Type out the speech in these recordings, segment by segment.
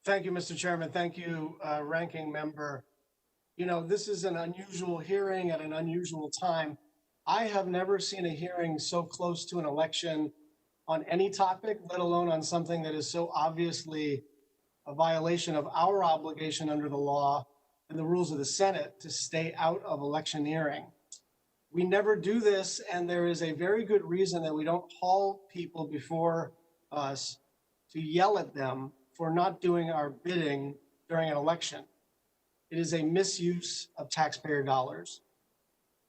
Thank you, Mr. Chairman. Thank you, Ranking Member. You know, this is an unusual hearing at an unusual time. I have never seen a hearing so close to an election on any topic, let alone on something that is so obviously a violation of our obligation under the law and the rules of the Senate to stay out of electioneering. We never do this, and there is a very good reason that we don't haul people before us to yell at them for not doing our bidding during an election. It is a misuse of taxpayer dollars.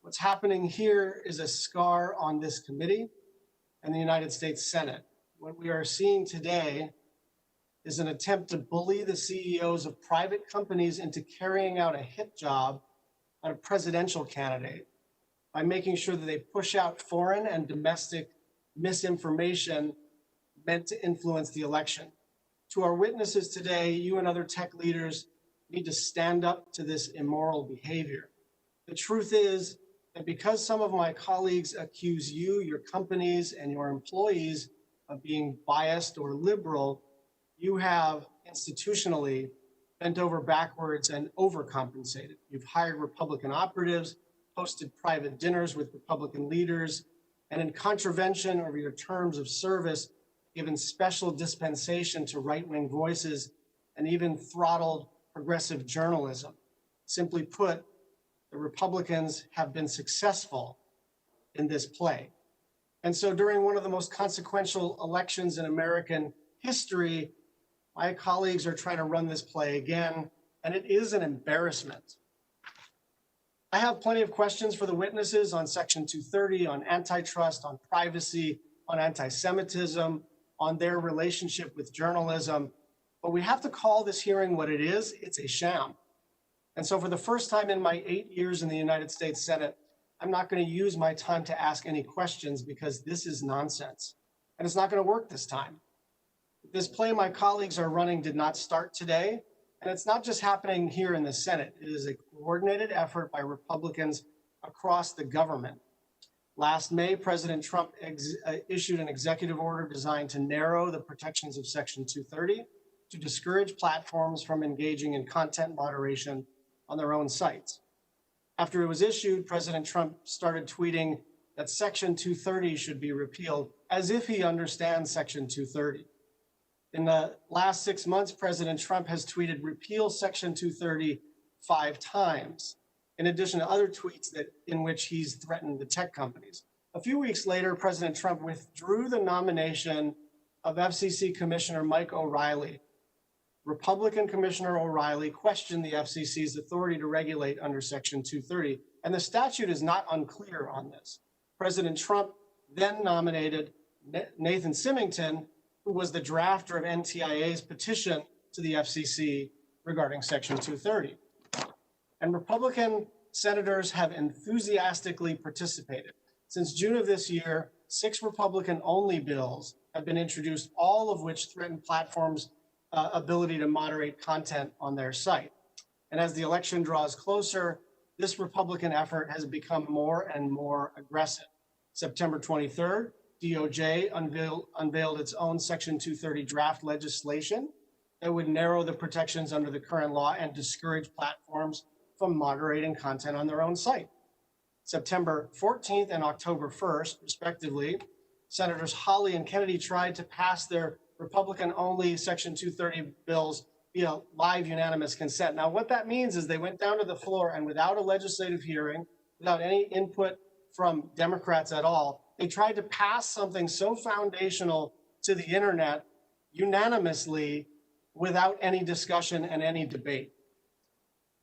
What's happening here is a scar on this committee and the United States Senate. What we are seeing today is an attempt to bully the CEOs of private companies into carrying out a hit job on a presidential candidate by making sure that they push out foreign and domestic misinformation meant to influence the election. To our witnesses today, you and other tech leaders need to stand up to this immoral behavior. The truth is that because some of my colleagues accuse you, your companies, and your employees of being biased or liberal, you have institutionally bent over backwards and overcompensated. You've hired Republican operatives, hosted private dinners with Republican leaders, and in contravention of your terms of service, given special dispensation to right-wing voices and even throttled progressive journalism. Simply put, the Republicans have been successful in this play. And so during one of the most consequential elections in American history, my colleagues are trying to run this play again, and it is an embarrassment. I have plenty of questions for the witnesses on Section 230, on antitrust, on privacy, on anti-Semitism, on their relationship with journalism, but we have to call this hearing what it is. It's a sham. And so for the first time in my 8 years in the United States Senate, I'm not going to use my time to ask any questions because this is nonsense. And it's not going to work this time. This play my colleagues are running did not start today. And it's not just happening here in the Senate. It is a coordinated effort by Republicans across the government. Last May, President Trump issued an executive order designed to narrow the protections of Section 230 to discourage platforms from engaging in content moderation on their own sites. After it was issued, President Trump started tweeting that Section 230 should be repealed, as if he understands Section 230. In the last 6 months, President Trump has tweeted repeal Section 230 5 times, in addition to other tweets in which he's threatened the tech companies. A few weeks later, President Trump withdrew the nomination of FCC Commissioner Mike O'Reilly. Republican Commissioner O'Reilly questioned the FCC's authority to regulate under Section 230, and the statute is not unclear on this. President Trump then nominated Nathan Symington, who was the drafter of NTIA's petition to the FCC regarding Section 230. And Republican senators have enthusiastically participated. Since June of this year, 6 Republican-only bills have been introduced, all of which threaten platforms' ability to moderate content on their site. And as the election draws closer, this Republican effort has become more and more aggressive. September 23rd, DOJ unveiled its own Section 230 draft legislation that would narrow the protections under the current law and discourage platforms from moderating content on their own site. September 14th and October 1st, respectively, Senators Hawley and Kennedy tried to pass their Republican-only Section 230 bills via live unanimous consent. Now, what that means is they went down to the floor and without a legislative hearing, without any input from Democrats at all, they tried to pass something so foundational to the internet unanimously without any discussion and any debate.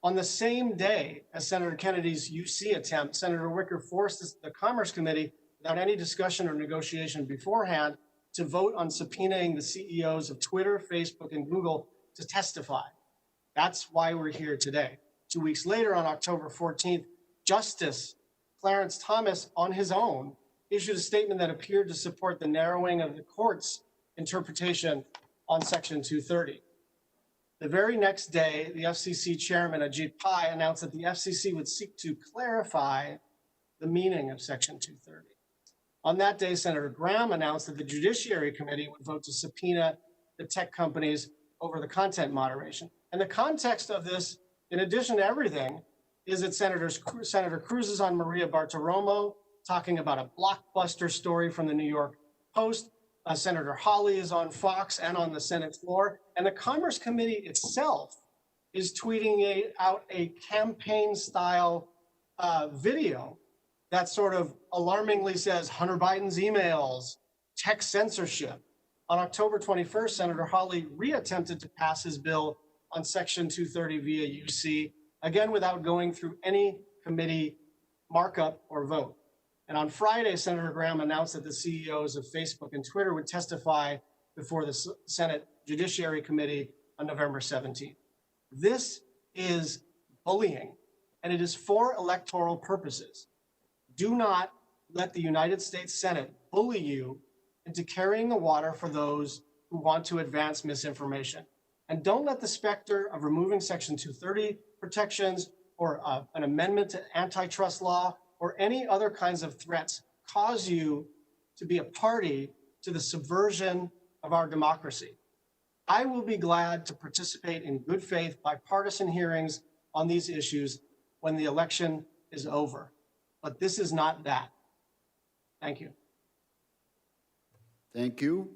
On the same day as Senator Kennedy's UC attempt, Senator Wicker forced the Commerce Committee, without any discussion or negotiation beforehand, to vote on subpoenaing the CEOs of Twitter, Facebook, and Google to testify. That's why we're here today. 2 weeks later, on October 14th, Justice Clarence Thomas, on his own, issued a statement that appeared to support the narrowing of the court's interpretation on Section 230. The very next day, the FCC chairman, Ajit Pai, announced that the FCC would seek to clarify the meaning of Section 230. On that day, Senator Graham announced that the Judiciary Committee would vote to subpoena the tech companies over the content moderation. And the context of this, in addition to everything, is that Senator Cruz is on Maria Bartiromo talking about a blockbuster story from the New York Post. Senator Hawley is on Fox and on the Senate floor. And the Commerce Committee itself is tweeting out a campaign-style video that sort of alarmingly says Hunter Biden's emails, tech censorship. On October 21st, Senator Hawley reattempted to pass his bill on Section 230 via UC, again without going through any committee markup or vote. And on Friday, Senator Graham announced that the CEOs of Facebook and Twitter would testify before the Senate Judiciary Committee on November 17th. This is bullying, and it is for electoral purposes. Do not let the United States Senate bully you into carrying the water for those who want to advance misinformation. And don't let the specter of removing Section 230 protections or an amendment to antitrust law or any other kinds of threats cause you to be a party to the subversion of our democracy. I will be glad to participate in good faith bipartisan hearings on these issues when the election is over. But this is not that. Thank you. Thank you.